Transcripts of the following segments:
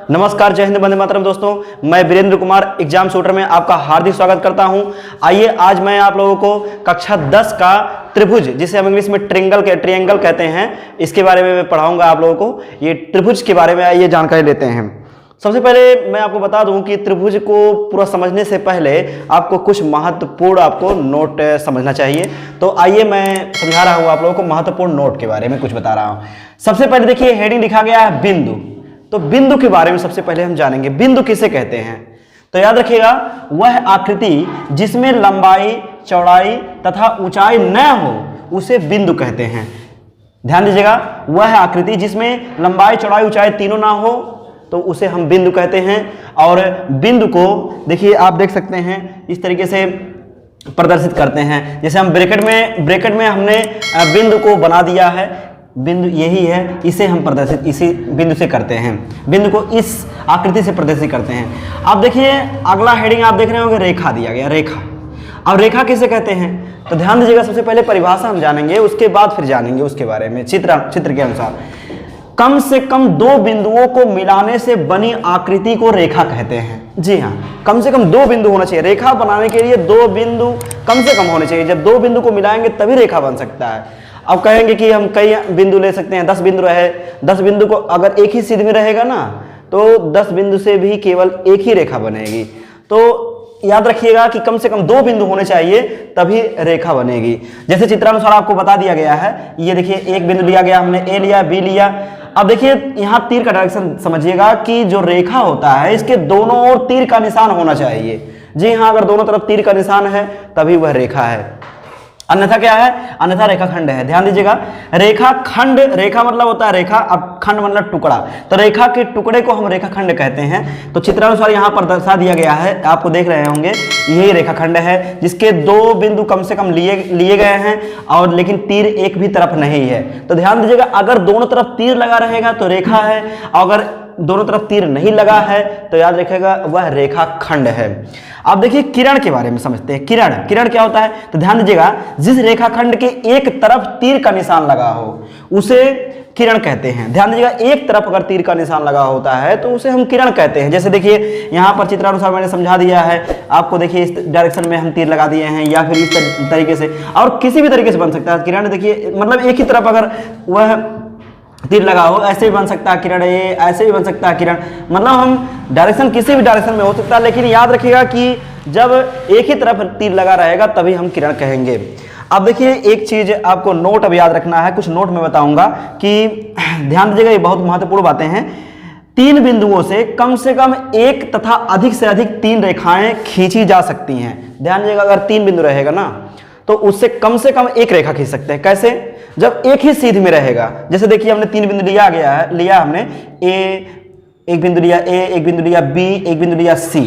नमस्कार, जय हिंद, वंदे मातरम। दोस्तों, मैं वीरेंद्र कुमार एग्जाम शूटर में आपका हार्दिक स्वागत करता हूं। आइए आज मैं आप लोगों को कक्षा 10 का त्रिभुज, जिसे हम इंग्लिश में ट्रिएंगल कहते हैं, इसके बारे में मैं पढ़ाऊंगा आप लोगों को। ये त्रिभुज के बारे में आइए जानकारी लेते हैं। सबसे पहले मैं आपको बता दूं कि त्रिभुज को पूरा समझने से पहले आपको कुछ महत्वपूर्ण आपको नोट समझना चाहिए। तो आइए मैं समझा रहा हूं आप लोगों को महत्वपूर्ण नोट के बारे में कुछ बता रहा हूं। सबसे पहले देखिए, हेडिंग लिखा गया है बिंदु। तो बिंदु के बारे में सबसे पहले हम जानेंगे, बिंदु किसे कहते हैं। तो याद रखिएगा, वह आकृति जिसमें लंबाई, चौड़ाई तथा ऊंचाई न हो उसे बिंदु कहते हैं। ध्यान दीजिएगा, वह आकृति जिसमें लंबाई, चौड़ाई, ऊंचाई तीनों ना हो तो उसे हम बिंदु कहते हैं। और बिंदु को देखिए, आप देख सकते हैं इस तरीके से प्रदर्शित करते हैं। जैसे हम ब्रैकेट में हमने बिंदु को बना दिया है, बिंदु यही है, इसे हम प्रदर्शित इसी बिंदु से करते हैं। बिंदु को इस आकृति से प्रदर्शित करते हैं। अब देखिए, अगला हेडिंग आप देख रहे होंगे, रेखा दिया गया, रेखा। अब रेखा किसे कहते हैं तो ध्यान दीजिएगा, सबसे पहले परिभाषा हम जानेंगे, उसके बाद फिर जानेंगे उसके बारे में चित्र के अनुसार। कम से कम दो बिंदुओं को मिलाने से बनी आकृति को रेखा कहते हैं। जी हाँ, कम से कम दो बिंदु होना चाहिए। रेखा बनाने के लिए दो बिंदु कम से कम होने चाहिए। जब दो बिंदु को मिलाएंगे तभी रेखा बन सकता है। अब कहेंगे कि हम कई बिंदु ले सकते हैं, 10 बिंदु रहे, 10 बिंदु को अगर एक ही सीध में रहेगा ना तो 10 बिंदु से भी केवल एक ही रेखा बनेगी। तो याद रखिएगा कि कम से कम दो बिंदु होने चाहिए तभी रेखा बनेगी। जैसे चित्रानुसार आपको बता दिया गया है, ये देखिए एक बिंदु लिया गया, हमने ए लिया, बी लिया। अब देखिए यहाँ तीर का डायरेक्शन समझिएगा कि जो रेखा होता है इसके दोनों ओर तीर का निशान होना चाहिए। जी हाँ, अगर दोनों तरफ तीर का निशान है तभी वह रेखा है, अन्यथा क्या है, अन्यथा रेखाखंड है। ध्यान दीजिएगा, रेखाखंड, रेखा मतलब होता है रेखा, अब खंड मतलब टुकड़ा। तो रेखा के टुकड़े को हम रेखाखंड कहते हैं। तो चित्रानुसार यहाँ पर दर्शा दिया गया है, आपको देख रहे होंगे, यही रेखाखंड है जिसके दो बिंदु कम से कम लिए गए हैं, और लेकिन तीर एक भी तरफ नहीं है। तो ध्यान दीजिएगा, अगर दोनों तरफ तीर लगा रहेगा तो रेखा है, अगर दोनों तरफ तीर नहीं लगा है तो याद रखिएगा वह रेखाखंड है। अब देखिए, किरण के बारे में समझते हैं। किरण क्या होता है तो ध्यान दीजिएगा, जिस रेखाखंड के एक तरफ तीर का निशान लगा हो उसे किरण कहते हैं। ध्यान दीजिएगा, एक तरफ अगर तीर का निशान लगा होता है तो उसे हम किरण कहते हैं। जैसे देखिए, यहाँ पर चित्रानुसार मैंने समझा दिया है आपको, देखिए इस डायरेक्शन में हम तीर लगा दिए हैं, या फिर इस तरीके से, और किसी भी तरीके से बन सकता है किरण। देखिए मतलब एक ही तरफ अगर वह तीर लगा हो, ऐसे भी बन सकता है किरण, ये ऐसे भी बन सकता है किरण। मतलब हम डायरेक्शन किसी भी डायरेक्शन में हो सकता है, लेकिन याद रखिएगा कि जब एक ही तरफ तीर लगा रहेगा तभी हम किरण कहेंगे। अब देखिए, एक चीज आपको नोट अब याद रखना है, कुछ नोट में बताऊंगा कि ध्यान दीजिएगा, ये बहुत महत्वपूर्ण बातें हैं। तीन बिंदुओं से कम एक तथा अधिक से अधिक तीन रेखाएं खींची जा सकती हैं। ध्यान दीजिएगा, अगर तीन बिंदु रहेगा ना तो उससे कम एक रेखा खींच सकते हैं। कैसे? जब एक ही सीध में रहेगा। जैसे देखिए, हमने तीन बिंदु लिया हमने ए, एक बिंदु लिया ए, एक बिंदु लिया बी, एक बिंदु लिया सी,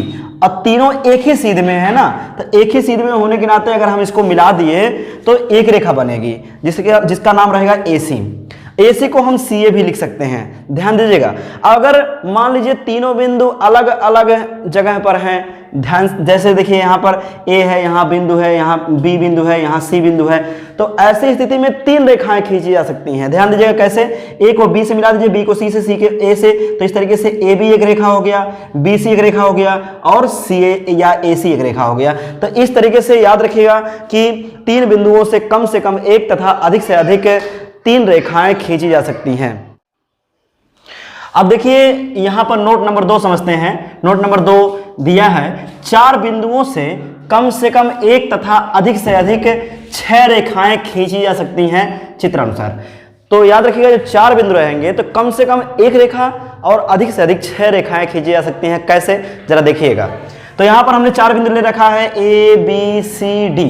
अब तीनों एक ही सीध में है ना, तो एक ही सीध में होने के नाते अगर हम इसको मिला दिए तो एक रेखा बनेगी जिसका नाम रहेगा AC को हम CA भी लिख सकते हैं। ध्यान दीजिएगा, अगर मान लीजिए तीनों बिंदु अलग अलग जगह पर हैं, ध्यान जैसे देखिए यहाँ पर A है, यहाँ बिंदु है, यहाँ B बिंदु है, यहाँ C बिंदु है, तो ऐसी स्थिति में तीन रेखाएं खींची जा सकती हैं। ध्यान दीजिएगा कैसे, A को B से मिला दीजिए, B को C से, C के A से, तो इस तरीके से AB एक रेखा हो गया, BC एक रेखा हो गया, और CA या AC एक रेखा हो गया। तो इस तरीके से याद रखिएगा कि तीन बिंदुओं से कम एक तथा अधिक से अधिक तीन रेखाएं खींची जा सकती हैं। अब देखिए, यहां पर नोट नंबर 2 समझते हैं। नोट नंबर 2 दिया है, चार बिंदुओं से कम एक तथा अधिक से अधिक 6 रेखाएं खींची जा सकती हैं चित्रानुसार। तो याद रखिएगा, जो चार बिंदु रहेंगे तो कम से कम एक रेखा और अधिक से अधिक 6 रेखाएं खींची जा सकती हैं। कैसे, जरा देखिएगा। तो यहां पर हमने चार बिंदु ले रखा है, ABCD।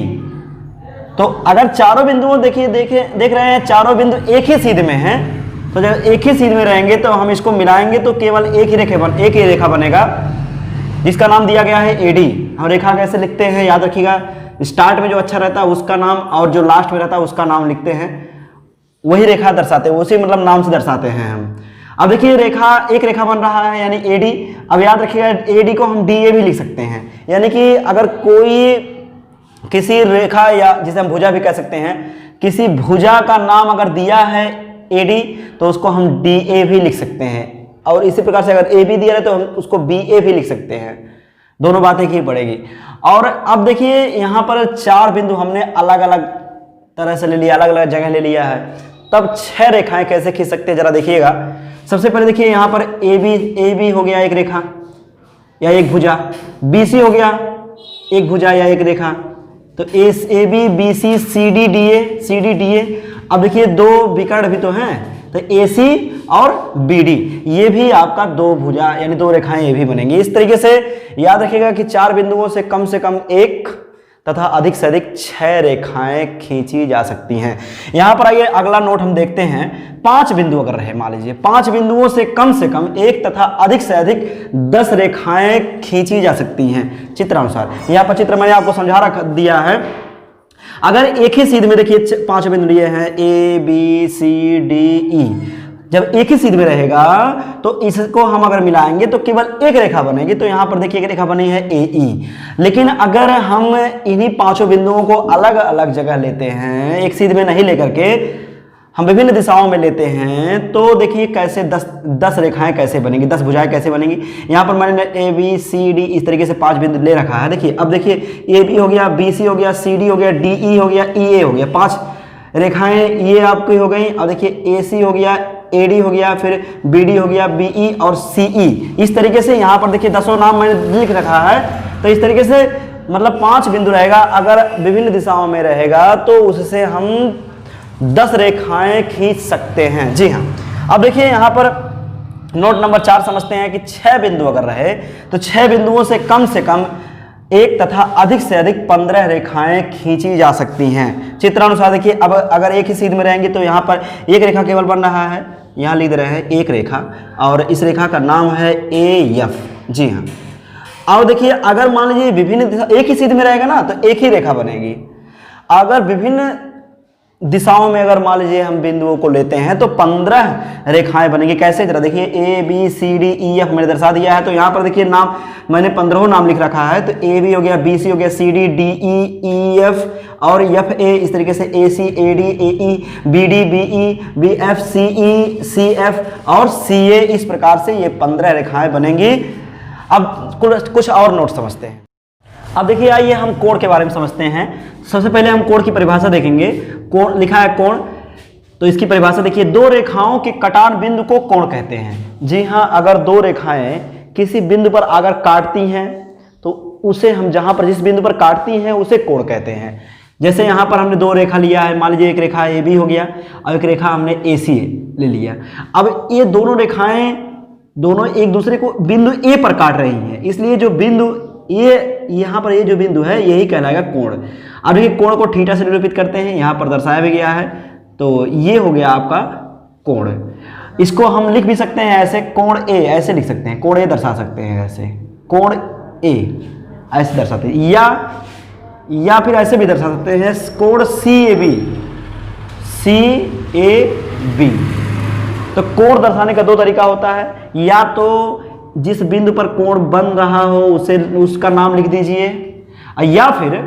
तो अगर चारों बिंदुओं देख रहे हैं, चारों बिंदु एक ही सीध में हैं, तो जब एक ही सीध में रहेंगे तो हम इसको मिलाएंगे तो केवल एक ही रेखा बनेगा, जिसका नाम दिया गया है AD। हम रेखा कैसे लिखते हैं याद रखिएगा, स्टार्ट में जो अच्छा रहता है उसका नाम और जो लास्ट में रहता है उसका नाम लिखते हैं, वही रेखा दर्शाते हैं, उसी मतलब नाम से दर्शाते हैं हम। अब देखिए, एक रेखा बन रहा है यानी AD। अब याद रखिएगा, AD को हम DA भी लिख सकते हैं, यानी कि अगर कोई किसी रेखा, या जिसे हम भुजा भी कह सकते हैं, किसी भुजा का नाम अगर दिया है AD तो उसको हम DA भी लिख सकते हैं। और इसी प्रकार से अगर ए बी दिया है तो हम उसको बी ए भी लिख सकते हैं, दोनों बातें की पड़ेगी। और अब देखिए यहाँ पर 4 बिंदु हमने अलग अलग तरह से ले लिया, अलग अलग जगह ले लिया है, तब 6 रेखाएं कैसे खींच सकते हैं जरा देखिएगा। सबसे पहले देखिए यहाँ पर ए बी हो गया एक रेखा या एक भुजा, बी सी हो गया एक भुजा या एक रेखा, तो A B B C C D D A. अब देखिए 2 विकर्ण भी तो हैं, तो ए सी और बी डी, ये भी आपका 2 भुजा यानी 2 रेखाएं ये भी बनेंगी। इस तरीके से याद रखिएगा कि 4 बिंदुओं से कम 1 तथा अधिक से अधिक 6 रेखाएं खींची जा सकती हैं। यहां पर आइए अगला नोट हम देखते हैं। 5 बिंदु अगर रहे, मान लीजिए 5 बिंदुओं से कम 1 तथा अधिक से अधिक 10 रेखाएं खींची जा सकती हैं चित्रानुसार। यहां पर चित्र मैंने आपको समझा रख दिया है। अगर एक ही सीध में देखिए 5 बिंदु लिए हैं ए बी सी डी ई, जब एक ही सीध में रहेगा तो इसको हम अगर मिलाएंगे तो केवल एक रेखा बनेगी, तो यहां पर देखिए एक रेखा बनी है ए ई। लेकिन अगर हम इन्हीं 5 बिंदुओं को अलग अलग जगह लेते हैं, एक सीध में नहीं लेकर के हम विभिन्न दिशाओं में लेते हैं, तो देखिए कैसे 10 रेखाएं कैसे बनेंगी, 10 भुजाएं कैसे बनेंगी। यहाँ पर मैंने ए बी सी डी इस तरीके से 5 बिंदु ले रखा है। देखिए अब देखिए ए बी हो गया, बी सी हो गया, सी डी हो गया, डी ई हो गया, ई ए हो गया, 5 रेखाएं ये आपकी हो गई। अब देखिए ए सी हो गया, ए डी हो गया, फिर बी डी हो गया, बी ई और सी ई। इस तरीके से यहाँ पर देखिए 10 नाम मैंने लिख रखा है। तो इस तरीके से मतलब 5 बिंदु रहेगा, अगर विभिन्न दिशाओं में रहेगा तो उससे हम 10 रेखाएं खींच सकते हैं। जी हाँ, अब देखिए यहाँ पर नोट नंबर 4 समझते हैं कि 6 बिंदु अगर रहे तो 6 बिंदुओं से कम 1 तथा अधिक से अधिक 15 रेखाएं खींची जा सकती हैं चित्रानुसार। देखिए अब अगर एक ही सीध में रहेंगे तो यहाँ पर एक रेखा केवल बन रहा है, यहाँ लिख रहे हैं एक रेखा, और इस रेखा का नाम है ए एफ। जी हाँ, और देखिए अगर मान लीजिए विभिन्न दिशा, एक ही सीध में रहेगा ना तो एक ही रेखा बनेगी। अगर विभिन्न दिशाओं में अगर मान लीजिए हम बिंदुओं को लेते हैं तो 15 रेखाएं बनेंगी। कैसे जरा देखिए A B C D E F मैंने दर्शा दिया है, तो यहाँ पर देखिए नाम मैंने 15 नाम लिख रखा है। तो ए बी हो गया, बी सी हो गया, C D D E F और एफ ए, इस तरीके से A C A D A E, B D B E, B F C E, C F और सी ए। इस प्रकार से ये 15 रेखाएं बनेंगी। अब कुछ और नोट समझते हैं। अब देखिए आइए हम कोण के बारे में समझते हैं। सबसे पहले हम कोण की परिभाषा देखेंगे। कोण लिखा है कोण, तो इसकी परिभाषा देखिए, 2 रेखाओं के कटान बिंदु को कोण कहते हैं। जी हाँ, अगर 2 रेखाएं किसी बिंदु पर अगर काटती हैं तो उसे हम जहां पर जिस बिंदु पर काटती हैं उसे कोण कहते हैं। जैसे यहाँ पर हमने 2 रेखा लिया है, मान लीजिए एक रेखा ए बी हो गया और एक रेखा हमने ए सी ले लिया। अब ये दोनों रेखाएं दोनों एक दूसरे को बिंदु ए पर काट रही हैं, इसलिए जो बिंदु ये यहाँ पर ये जो बिंदु है यही कहलाएगा कोण। अब देखिए कोण को थीटा से निरूपित करते हैं, यहाँ पर दर्शाया भी गया है। तो ये हो गया आपका कोण। इसको हम लिख भी सकते हैं ऐसे, कोण ए ऐसे लिख सकते हैं, कोण ए दर्शा सकते हैं ऐसे, कोण ए ऐसे दर्शाते हैं, या फिर ऐसे भी दर्शा सकते हैं, कोण सी ए बी, सी ए बी। तो कोण दर्शाने का 2 तरीका होता है, या तो जिस बिंदु पर कोण बन रहा हो उसे उसका नाम लिख दीजिए, या फिर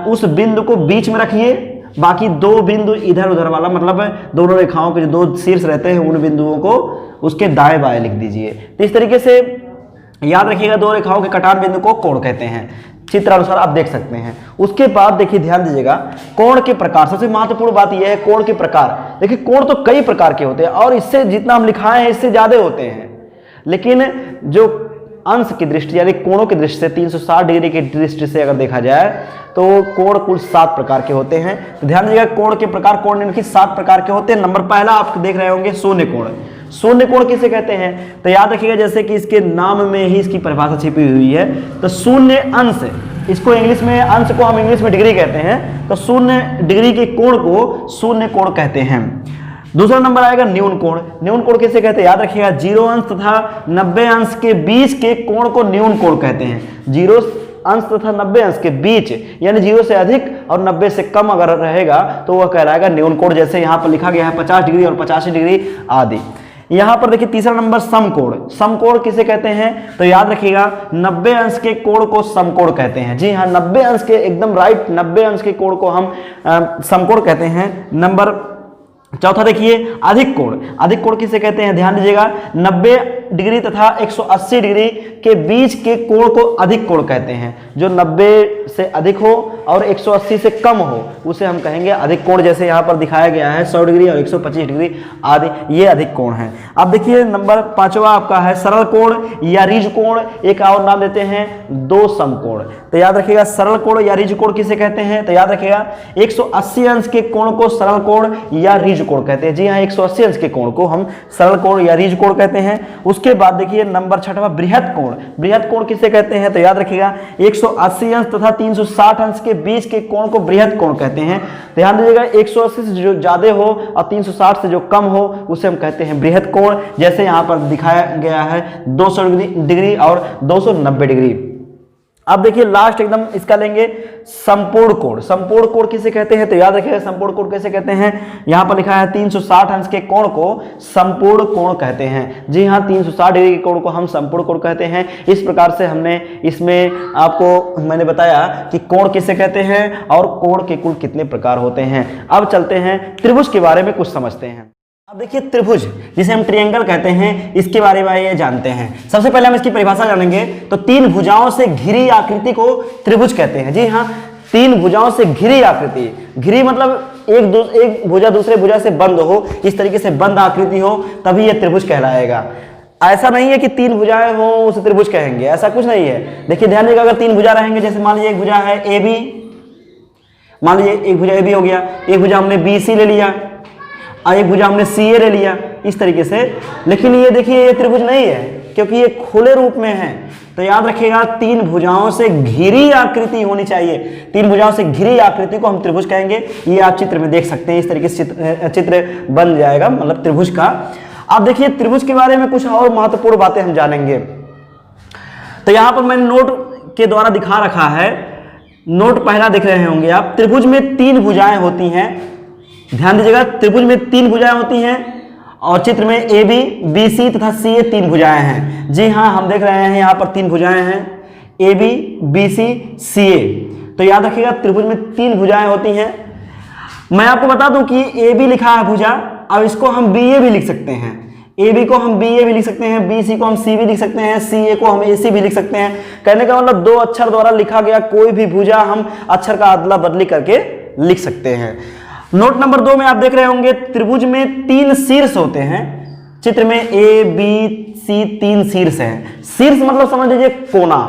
उस बिंदु को बीच में रखिए, बाकी 2 बिंदु इधर उधर वाला, मतलब दोनों रेखाओं के जो 2 शीर्ष रहते हैं उन बिंदुओं को उसके दाएं बाएं लिख दीजिए। तो इस तरीके से याद रखिएगा 2 रेखाओं के कटान बिंदु को कोण कहते हैं। चित्र अनुसार आप देख सकते हैं। उसके बाद देखिए ध्यान दीजिएगा कोण के प्रकार। सबसे महत्वपूर्ण बात यह है कोण के प्रकार। देखिए कोण तो कई प्रकार के होते हैं और इससे जितना हम लिखाए हैं इससे ज्यादा होते हैं, लेकिन जो अंश की दृष्टि यानी कोणों की दृष्टि से 360 डिग्री की दृष्टि से अगर देखा जाए तो कोण कुल 7 प्रकार के होते हैं। तो ध्यान दीजिएगा कोण के प्रकार, कोण इनकी 7 प्रकार के होते हैं। नंबर पहला आप देख रहे होंगे शून्य कोण। शून्य कोण किसे कहते हैं? तो याद रखिएगा जैसे कि इसके नाम में ही इसकी परिभाषा छिपी हुई है। तो शून्य अंश, इसको इंग्लिश में अंश को हम इंग्लिश में डिग्री कहते हैं। तो शून्य डिग्री के कोण को शून्य कोण कहते हैं। दूसरा नंबर आएगा न्यून कोण। न्यून कोण किसे कहते हैं? याद रखिएगा 0 अंश तथा 90 अंश के बीच के कोण को न्यून कोण कहते हैं। 0 अंश तथा 90 अंश के बीच यानी 0 से अधिक और 90 से कम अगर रहेगा तो वह कहलाएगा न्यून कोण। जैसे यहाँ पर लिखा गया है 50 डिग्री और 85 डिग्री आदि। यहाँ पर देखिए तीसरा नंबर समकोण। समकोण किसे कहते हैं? तो याद रखिएगा 90 अंश के कोण को समकोण कहते हैं। जी हाँ, 90 अंश के एकदम राइट 90 अंश के कोण को हम समकोण कहते हैं। नंबर चौथा देखिए अधिक कोण। अधिक कोण किसे कहते हैं, ध्यान दीजिएगा, 90 डिग्री तथा 180 डिग्री के बीच के कोण को अधिक कोण कहते हैं। जो 90 से अधिक हो और 180 से कम हो उसे हम कहेंगे अधिक कोण। जैसे यहाँ पर दिखाया गया है 100 डिग्री और 125 डिग्री आदि, ये अधिक कोण है। अब देखिए नंबर 5वां आपका है सरल कोण या रिज कोण, एक और नाम देते हैं दो समकोण। तो याद रखिएगा सरल कोण या रिज कोण किसे कहते हैं, तो याद रखिएगा 180 अंश के कोण को सरल कोण या रिज कोण कहते हैं। जी हाँ, 180 अंश के कोण को हम सरल कोण या रिज कोण कहते हैं। उसके बाद देखिए नंबर 6वां बृहत कोण। बृहत कोण किसे कहते हैं, तो याद रखिएगा 180 अंश तथा 360 अंश के बीच के कोण को बृहत कोण कहते हैं। ध्यान दीजिएगा 180 से जो ज्यादा हो और 360 से जो कम हो उसे हम कहते हैं बृहत कोण। जैसे यहाँ पर दिखाया गया है 200 डिग्री और 290 डिग्री। अब देखिए लास्ट एकदम इसका लेंगे संपूर्ण कोण। संपूर्ण कोण किसे कहते हैं, तो याद रखिएगा संपूर्ण कोण कैसे कहते हैं, यहां पर लिखा है 360 अंश के कोण को संपूर्ण कोण कहते हैं। जी हां, 360 डिग्री के कोण को हम संपूर्ण कोण कहते हैं। इस प्रकार से हमने इसमें आपको मैंने बताया कि कोण किसे कहते हैं और कोण के कुल कितने प्रकार होते हैं। अब चलते हैं त्रिभुज के बारे में कुछ समझते हैं। अब देखिए त्रिभुज जिसे हम ट्रायंगल कहते हैं, इसके बारे में ये जानते हैं। सबसे पहले हम इसकी परिभाषा जानेंगे तो तीन भुजाओं से घिरी आकृति को त्रिभुज कहते हैं। जी हाँ, तीन भुजाओं से घिरी आकृति, घिरी मतलब एक भुजा दूसरे भुजा से बंद हो, इस तरीके से बंद आकृति हो तभी यह त्रिभुज कहलाएगा। ऐसा नहीं है कि तीन भुजाएं हो उसे त्रिभुज कहेंगे, ऐसा कुछ नहीं है। देखिए ध्यान दीजिएगा, अगर तीन भुजा रहेंगे, जैसे मान लीजिए एक भुजा है ए बी, मान लीजिए एक भुजा ए बी हो गया, एक भुजा हमने बी सी ले लिया और एक भुजा हमने सी ए ले लिया, इस तरीके से। लेकिन ये देखिए ये त्रिभुज नहीं है क्योंकि ये खुले रूप में है। तो याद रखिएगा तीन भुजाओं से घिरी आकृति होनी चाहिए। तीन भुजाओं से घिरी आकृति को हम त्रिभुज कहेंगे। ये आप चित्र में देख सकते हैं, इस तरीके से चित्र बन जाएगा मतलब त्रिभुज का। अब देखिए त्रिभुज के बारे में कुछ और महत्वपूर्ण बातें हम जानेंगे। तो यहां पर मैंने नोट के द्वारा दिखा रखा है, नोट पहला देख रहे होंगे आप। त्रिभुज में तीन भुजाएं होती हैं, ध्यान दीजिएगा त्रिभुज में तीन भुजाएं होती हैं और चित्र में ए बी, बी सी तथा सी ए तीन भुजाएं हैं। जी हाँ, हम देख रहे हैं यहाँ पर तीन भुजाएं हैं, ए बी सी सी ए। तो याद रखिएगा त्रिभुज में तीन भुजाएं होती हैं। मैं आपको बता दूं कि ए बी लिखा है भुजा, अब इसको हम बी ए भी लिख सकते हैं। ए बी को हम बी ए भी लिख सकते हैं, बी सी को हम सी भी लिख सकते हैं, सी ए को हम ए सी भी लिख सकते हैं। कहने का मतलब दो अक्षर द्वारा लिखा गया कोई भी भुजा हम अक्षर का अदला बदली करके लिख सकते हैं। नोट नंबर 2 में आप देख रहे होंगे त्रिभुज में तीन शीर्ष होते हैं। चित्र में ए बी सी तीन शीर्ष हैं। शीर्ष मतलब समझ लीजिए कोना।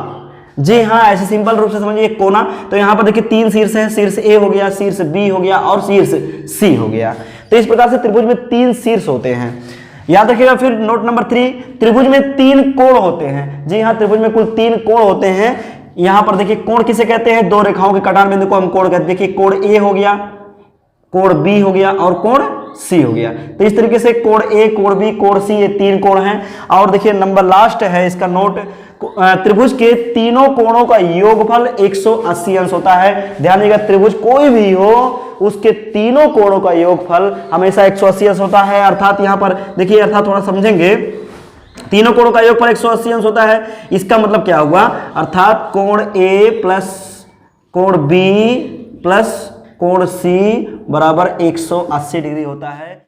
जी हाँ, ऐसे सिंपल रूप से समझिए कोना। तो यहाँ पर देखिए तीन शीर्ष है, शीर्ष ए हो गया, शीर्ष बी हो गया और शीर्ष सी हो गया। तो इस प्रकार से त्रिभुज में तीन शीर्ष होते हैं। याद रखिएगा। फिर नोट नंबर 3, त्रिभुज में तीन कोण होते हैं। जी हाँ, त्रिभुज में कुल तीन कोण होते हैं। यहाँ पर देखिए कोण किसे कहते हैं, दो रेखाओं के कटान बिंदु को हम कोण कहते हैं। देखिए कोण ए हो गया, कोण बी हो गया और कोण सी हो गया। तो इस तरीके से कोण ए, कोण बी, कोण सी, ये तीन कोण हैं। और देखिए नंबर लास्ट है इसका नोट, त्रिभुज के तीनों कोणों का योगफल 180 अंश होता है। ध्यान दीजिएगा, त्रिभुज कोई भी हो उसके तीनों कोणों का योगफल हमेशा 180 अंश होता है। अर्थात यहाँ पर देखिए, अर्थात थोड़ा समझेंगे, तीनों कोणों का योगफल 180 अंश होता है। इसका मतलब क्या हुआ, अर्थात कोण ए प्लस कोण बी प्लस कोण सी बराबर 180 डिग्री होता है।